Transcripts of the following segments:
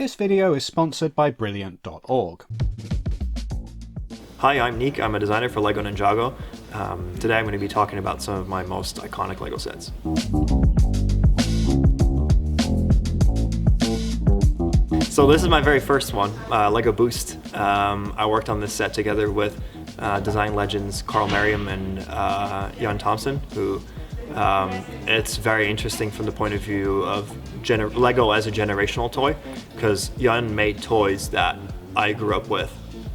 This video is sponsored by Brilliant.org. Hi, I'm Niek. I'm a designer for LEGO Ninjago. Today I'm going to be talking about some of my most iconic LEGO sets. So this is my very first one, LEGO Boost. I worked on this set together with design legends Carl Merriam and Jan Thompson, who it's very interesting from the point of view of LEGO as a generational toy, because Jan made toys that I grew up with,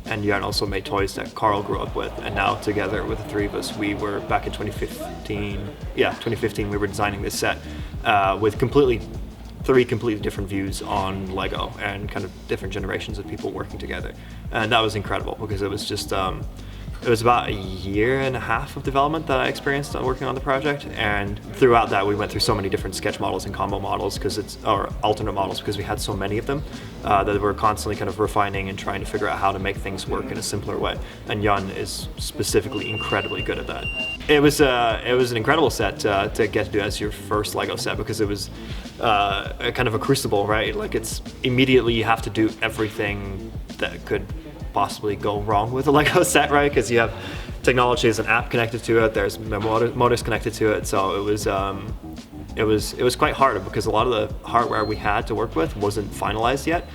and Jan also made toys that Carl grew up with, and now together with the three of us, we were back in 2015, we were designing this set with three completely different views on LEGO and kind of different generations of people working together. And that was incredible because it was just, it was about a year and a half of development that I experienced on working on the project, and throughout that we went through so many different sketch models and combo models or alternate models because we had so many of them that we're constantly kind of refining and trying to figure out how to make things work in a simpler way. And Jan is specifically incredibly good at that. It was an incredible set to get to do as your first LEGO set, because it was a kind of a crucible, right? Like, it's immediately you have to do everything that could possibly go wrong with a LEGO set, right? Because you have technology as an app connected to it, there's motors connected to it, so it was quite hard because a lot of the hardware we had to work with wasn't finalized yet.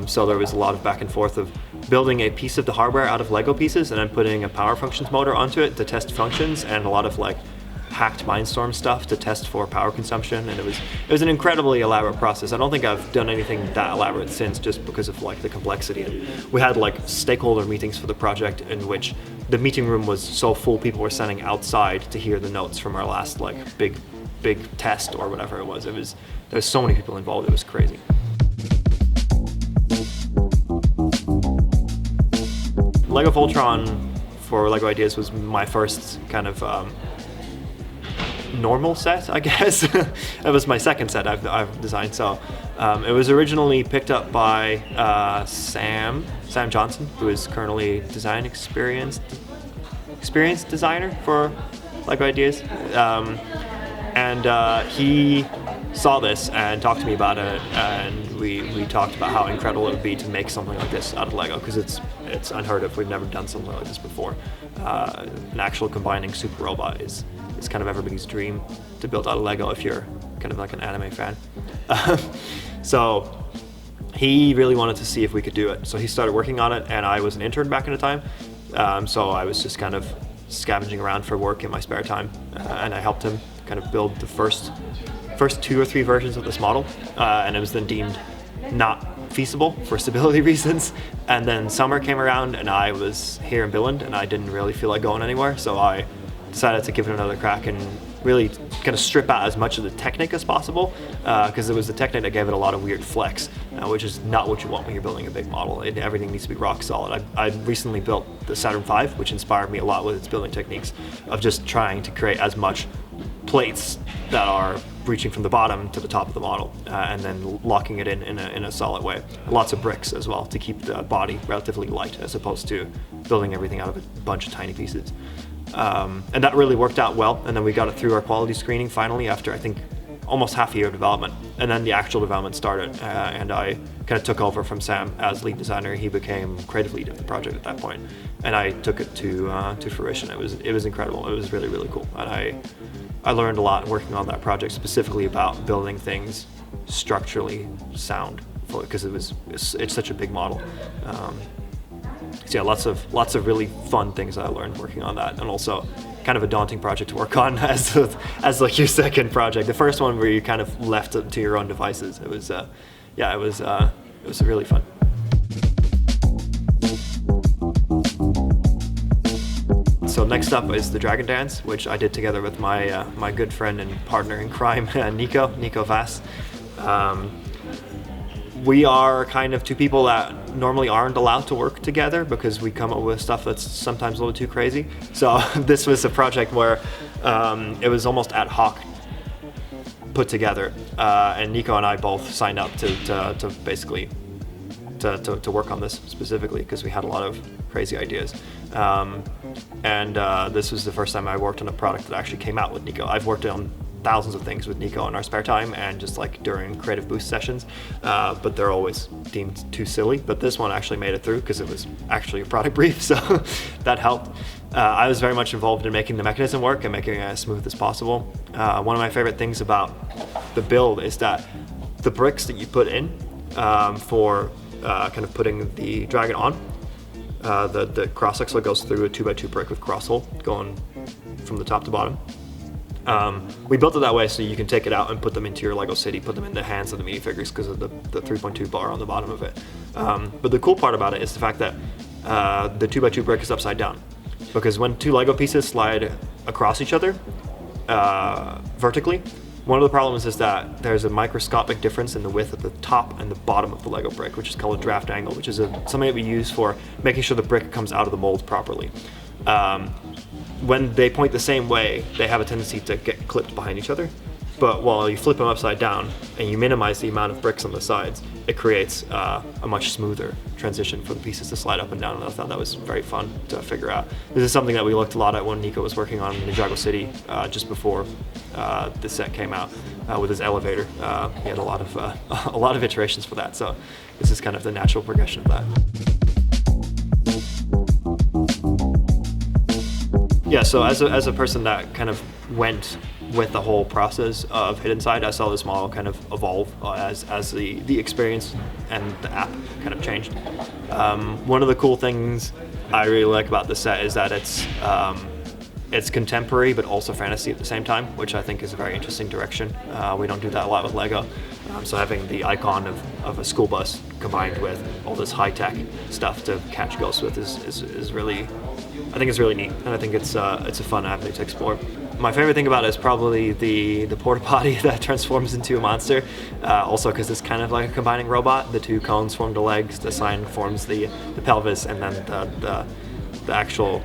So there was a lot of back and forth of building a piece of the hardware out of LEGO pieces and then putting a power functions motor onto it to test functions, and a lot of like hacked Mindstorm stuff to test for power consumption, and it was an incredibly elaborate process. I don't think I've done anything that elaborate since, just because of like the complexity. And we had like stakeholder meetings for the project in which the meeting room was so full, people were standing outside to hear the notes from our last like big test or whatever it was. There was so many people involved, it was crazy. LEGO Voltron for LEGO Ideas was my first kind of normal set, I guess. It was my second set I've designed. So it was originally picked up by Sam Johnson, who is currently design experienced designer for LEGO Ideas, and he saw this and talked to me about it, and we talked about how incredible it would be to make something like this out of LEGO, because it's unheard of. We've never done something like this before. An actual combining super robot is kind of everybody's dream to build out of LEGO if you're kind of like an anime fan. So he really wanted to see if we could do it. So he started working on it, and I was an intern back in the time. So I was just kind of scavenging around for work in my spare time, and I helped him kind of build the first 2 or 3 versions of this model, and it was then deemed not feasible for stability reasons. And then summer came around, and I was here in Billund, and I didn't really feel like going anywhere, so I decided to give it another crack and really kind of strip out as much of the Technic as possible, because it was the Technic that gave it a lot of weird flex, which is not what you want when you're building a big model. Everything needs to be rock solid. I recently built the Saturn V, which inspired me a lot with its building techniques of just trying to create as much plates that are reaching from the bottom to the top of the model, and then locking it in a solid way. Lots of bricks as well to keep the body relatively light, as opposed to building everything out of a bunch of tiny pieces. And that really worked out well, and then we got it through our quality screening finally after, I think, almost half a year of development. And then the actual development started, and I kind of took over from Sam as lead designer. He became creative lead of the project at that point, and I took it to fruition. It was incredible. It was really, really cool, and I learned a lot working on that project, specifically about building things structurally sound, because it's such a big model. So yeah, lots of really fun things that I learned working on that, and also kind of a daunting project to work on as like your second project. The first one where you kind of left it to your own devices. It was really fun. So next up is the Dragon Dance, which I did together with my good friend and partner in crime, Nico Vass. We are kind of two people that normally aren't allowed to work together because we come up with stuff that's sometimes a little too crazy. So this was a project where it was almost ad hoc put together, and Nico and I both signed up to basically to work on this specifically because we had a lot of crazy ideas. And this was the first time I worked on a product that actually came out with Nico. I've worked on thousands of things with Nico in our spare time and just like during creative boost sessions, but they're always deemed too silly. But this one actually made it through because it was actually a product brief, so that helped. I was very much involved in making the mechanism work and making it as smooth as possible. One of my favorite things about the build is that the bricks that you put in for kind of putting the dragon on, the cross axle goes through a 2x2 brick with cross hole going from the top to bottom. We built it that way so you can take it out and put them into your Lego city, put them in the hands of the minifigures because of the 3.2 bar on the bottom of it. But the cool part about it is the fact that the 2x2 brick is upside down, because when two Lego pieces slide across each other vertically, one of the problems is that there's a microscopic difference in the width at the top and the bottom of the Lego brick, which is called a draft angle, which is something that we use for making sure the brick comes out of the mold properly. When they point the same way, they have a tendency to get clipped behind each other. But while you flip them upside down and you minimize the amount of bricks on the sides, it creates a much smoother transition for the pieces to slide up and down, and I thought that was very fun to figure out. This is something that we looked a lot at when Nico was working on Ninjago City just before the set came out with his elevator. He had a lot of iterations for that, so this is kind of the natural progression of that. Yeah, so as a person that kind of went with the whole process of Hidden Side, I saw this model kind of evolve as the experience and the app kind of changed. One of the cool things I really like about this set is that it's contemporary but also fantasy at the same time, which I think is a very interesting direction. We don't do that a lot with Lego. So having the icon of a school bus combined with all this high-tech stuff to catch ghosts with is really, I think it's really neat, and I think it's a fun avenue to explore. My favorite thing about it is probably the porta potty that transforms into a monster. Also because it's kind of like a combining robot. The two cones form the legs, the sign forms the pelvis, and then the actual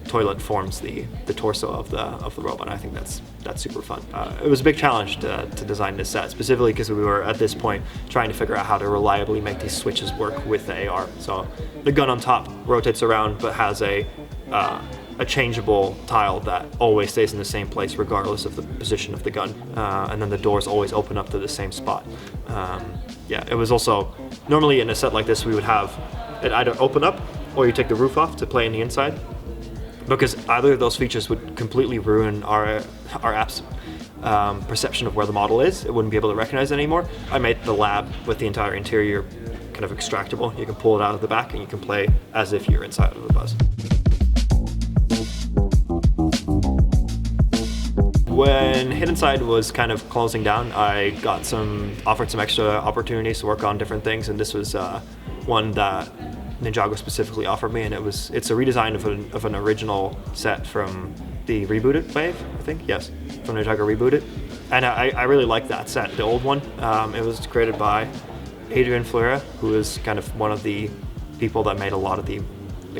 toilet forms the torso of the robot. And I think that's super fun. It was a big challenge to design this set, specifically because we were at this point trying to figure out how to reliably make these switches work with the AR. So the gun on top rotates around but has a changeable tile that always stays in the same place regardless of the position of the gun, and then the doors always open up to the same spot. Yeah, it was also, normally in a set like this we would have it either open up or you take the roof off to play in the inside, because either of those features would completely ruin our app's perception of where the model is. It wouldn't be able to recognize it anymore. I made the lab with the entire interior kind of extractable. You can pull it out of the back and you can play as if you're inside of the bus. When Hidden Side was kind of closing down, I got offered some extra opportunities to work on different things, and this was one that Ninjago specifically offered me, and it's a redesign of an original set from the rebooted wave, I think. Yes, from Ninjago Rebooted, and I really like that set, the old one. It was created by Adrian Fleury, who is kind of one of the people that made a lot of the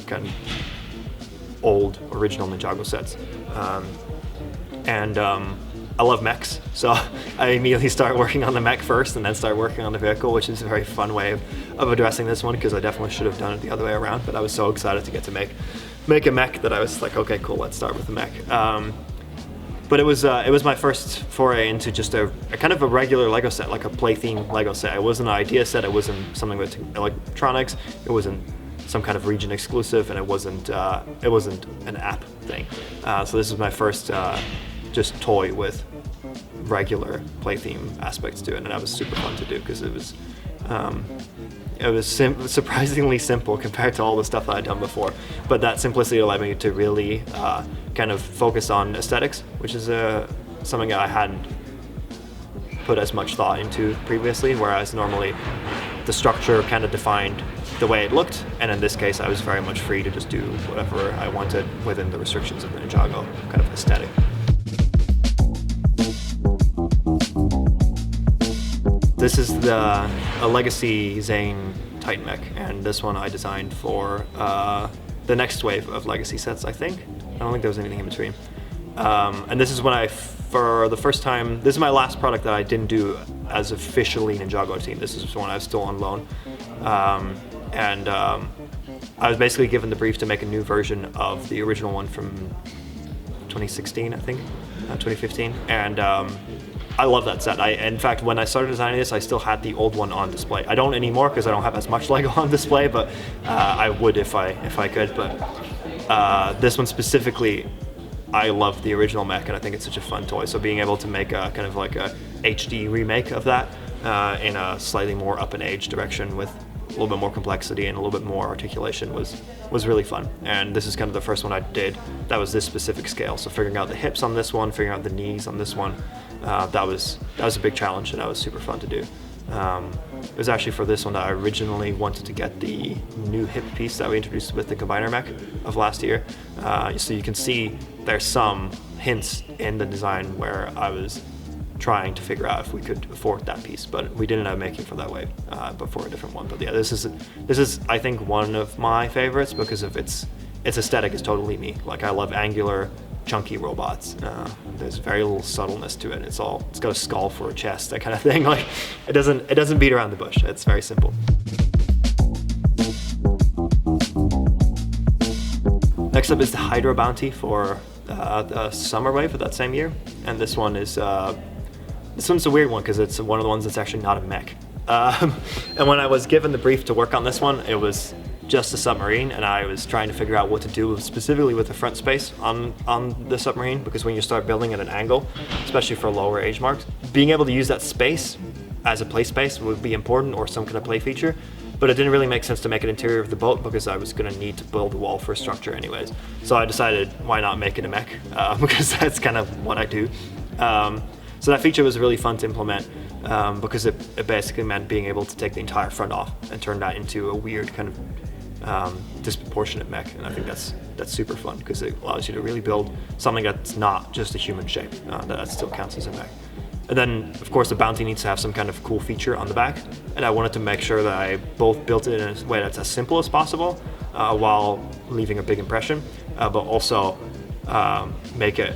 kind of old original Ninjago sets. And I love mechs, so I immediately start working on the mech first and then start working on the vehicle, which is a very fun way of addressing this one, because I definitely should have done it the other way around, but I was so excited to get to make a mech that I was like, okay, cool, let's start with the mech. But it was my first foray into just a kind of a regular Lego set, like a play theme Lego set. It wasn't an idea set, it wasn't something with electronics, it wasn't some kind of region exclusive, and it wasn't an app thing. So this is my first just toy with regular play theme aspects to it, and that was super fun to do because it was surprisingly simple compared to all the stuff that I'd done before. But that simplicity allowed me to really kind of focus on aesthetics, which is something I hadn't put as much thought into previously, whereas normally the structure kind of defined the way it looked, and in this case I was very much free to just do whatever I wanted within the restrictions of the Ninjago kind of aesthetic. This is a Legacy Zane Titan mech, and this one I designed for the next wave of Legacy sets, I think. I don't think there was anything in between. And this is when for the first time, this is my last product that I didn't do as officially Ninjago team. This is when I was still on loan. And I was basically given the brief to make a new version of the original one from 2016, I think, 2015, and I love that set. In fact, when I started designing this, I still had the old one on display. I don't anymore because I don't have as much Lego on display, but I would if I could. But this one specifically, I love the original Mech, and I think it's such a fun toy. So being able to make a kind of like a HD remake of that in a slightly more up in age direction with a little bit more complexity and a little bit more articulation was really fun. And this is kind of the first one I did that was this specific scale. So figuring out the hips on this one, figuring out the knees on this one, that was a big challenge, and that was super fun to do. It was actually for this one that I originally wanted to get the new hip piece that we introduced with the combiner mech of last year. So you can see there's some hints in the design where I was trying to figure out if we could afford that piece, but we didn't end up making for that wave, but for a different one. But yeah, this is I think one of my favorites because of its aesthetic is totally me. Like I love angular, chunky robots. There's very little subtleness to it. It's got a skull for a chest, that kind of thing. Like it doesn't beat around the bush. It's very simple. Next up is the Hydro Bounty for the Summer Wave of that same year, and this one's a weird one because it's one of the ones that's actually not a mech. And when I was given the brief to work on this one, it was just a submarine, and I was trying to figure out what to do specifically with the front space on the submarine, because when you start building at an angle, especially for lower age marks, being able to use that space as a play space would be important, or some kind of play feature. But it didn't really make sense to make an interior of the boat because I was going to need to build a wall for a structure anyways. So I decided, why not make it a mech, because that's kind of what I do. So that feature was really fun to implement because it basically meant being able to take the entire front off and turn that into a weird kind of disproportionate mech. And I think that's super fun because it allows you to really build something that's not just a human shape, that still counts as a mech. And then, of course, the bounty needs to have some kind of cool feature on the back, and I wanted to make sure that I both built it in a way that's as simple as possible while leaving a big impression, but also make it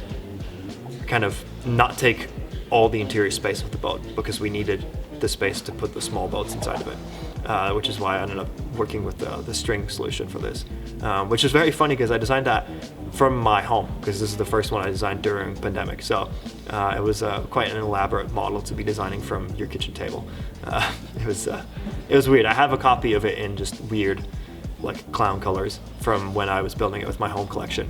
kind of not take all the interior space of the boat, because we needed the space to put the small boats inside of it, which is why I ended up working with the string solution for this, which is very funny because I designed that from my home, because this is the first one I designed during pandemic. So it was quite an elaborate model to be designing from your kitchen table. It was weird. I have a copy of it in just weird, like clown colors from when I was building it with my home collection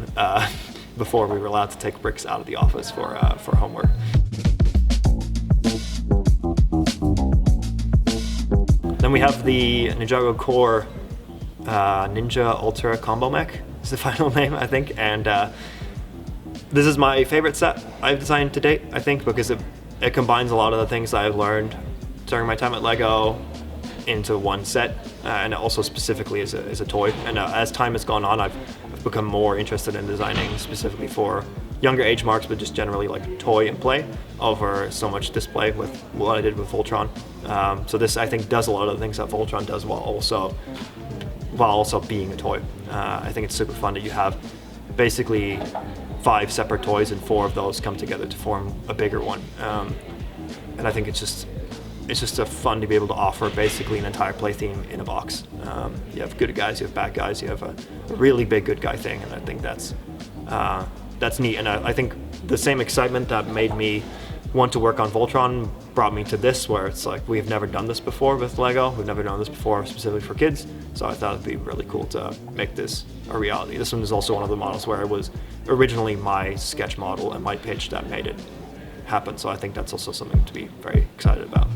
before we were allowed to take bricks out of the office for homework. Then we have the Ninjago Core Ninja Ultra Combo Mech is the final name, I think, and this is my favorite set I've designed to date, I think, because it combines a lot of the things that I've learned during my time at Lego into one set, and also specifically as a toy. And as time has gone on, I've become more interested in designing specifically for younger age marks, but just generally like toy and play over so much display with what I did with Voltron. So this, I think, does a lot of the things that Voltron does while also being a toy. I think it's super fun that you have basically 5 separate toys and 4 of those come together to form a bigger one. And I think it's just a fun to be able to offer basically an entire play theme in a box. You have good guys, you have bad guys, you have a really big good guy thing, and I think that's neat. And I think the same excitement that made me want to work on Voltron brought me to this, where it's like, we've never done this before with Lego, we've never done this before specifically for kids, so I thought it'd be really cool to make this a reality. This one is also one of the models where it was originally my sketch model and my pitch that made it happen, so I think that's also something to be very excited about.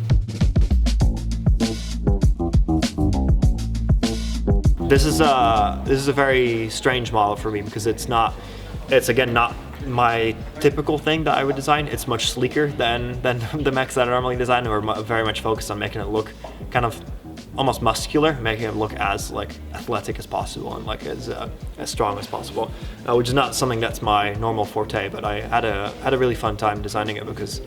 This is a very strange model for me because it's again not my typical thing that I would design. It's much sleeker than the mechs that I normally design, and we're very much focused on making it look kind of almost muscular, making it look as like athletic as possible and like as strong as possible, which is not something that's my normal forte. But I had a really fun time designing it because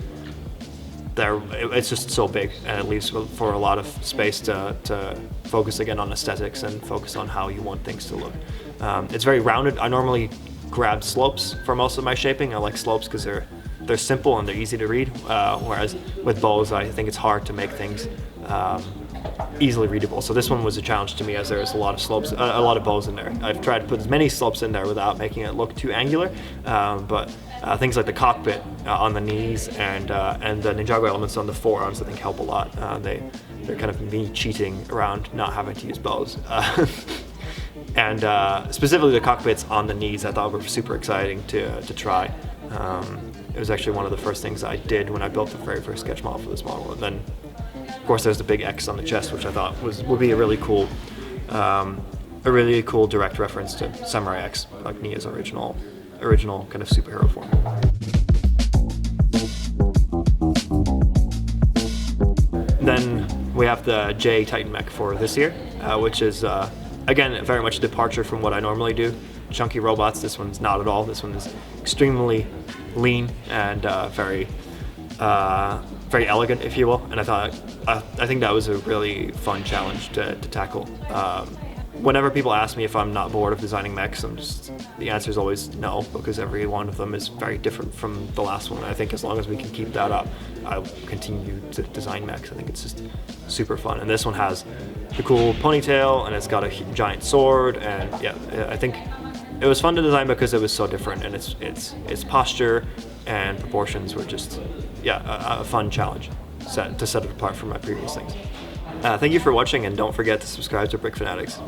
it's just so big, and it leaves for a lot of space to focus again on aesthetics and focus on how you want things to look. It's very rounded. I normally grab slopes for most of my shaping. I like slopes because they're simple and they're easy to read, whereas with bows I think it's hard to make things easily readable. So this one was a challenge to me, as there was a lot of slopes, a lot of bows in there. I've tried to put as many slopes in there without making it look too angular, but things like the cockpit on the knees and the Ninjago elements on the forearms, I think, help a lot. They're kind of me cheating around not having to use bows. And specifically the cockpits on the knees, I thought were super exciting to try. It was actually one of the first things I did when I built the very first sketch model for this model. And then, of course, there's the big X on the chest, which I thought would be a really cool direct reference to Samurai X, like Nia's original kind of superhero form. Then we have the J Titan mech for this year, which is again very much a departure from what I normally do. Chunky robots. This one's not at all. This one is extremely lean and very elegant, if you will. And I think that was a really fun challenge to tackle. Whenever people ask me if I'm not bored of designing mechs, the answer is always no, because every one of them is very different from the last one. And I think as long as we can keep that up, I'll continue to design mechs. I think it's just super fun. And this one has the cool ponytail, and it's got a giant sword, and yeah, I think it was fun to design because it was so different, and its posture and proportions were just a fun challenge to set it apart from my previous things. Thank you for watching, and don't forget to subscribe to Brick Fanatics.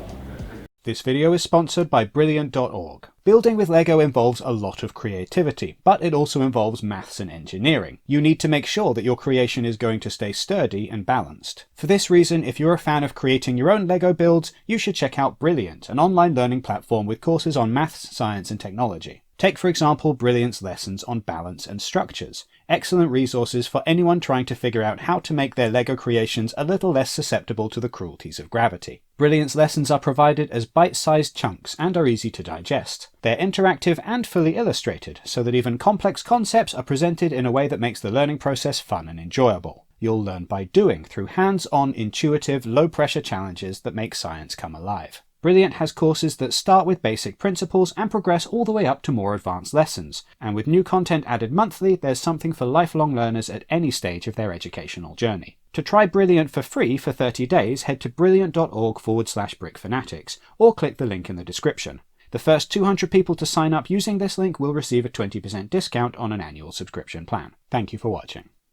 This video is sponsored by Brilliant.org. Building with Lego involves a lot of creativity, but it also involves maths and engineering. You need to make sure that your creation is going to stay sturdy and balanced. For this reason, if you're a fan of creating your own Lego builds, you should check out Brilliant, an online learning platform with courses on maths, science and technology. Take, for example, Brilliant's lessons on balance and structures. Excellent resources for anyone trying to figure out how to make their Lego creations a little less susceptible to the cruelties of gravity. Brilliant's lessons are provided as bite-sized chunks and are easy to digest. They're interactive and fully illustrated, so that even complex concepts are presented in a way that makes the learning process fun and enjoyable. You'll learn by doing, through hands-on, intuitive, low-pressure challenges that make science come alive. Brilliant has courses that start with basic principles and progress all the way up to more advanced lessons, and with new content added monthly, there's something for lifelong learners at any stage of their educational journey. To try Brilliant for free for 30 days, head to brilliant.org/brickfanatics, or click the link in the description. The first 200 people to sign up using this link will receive a 20% discount on an annual subscription plan. Thank you for watching.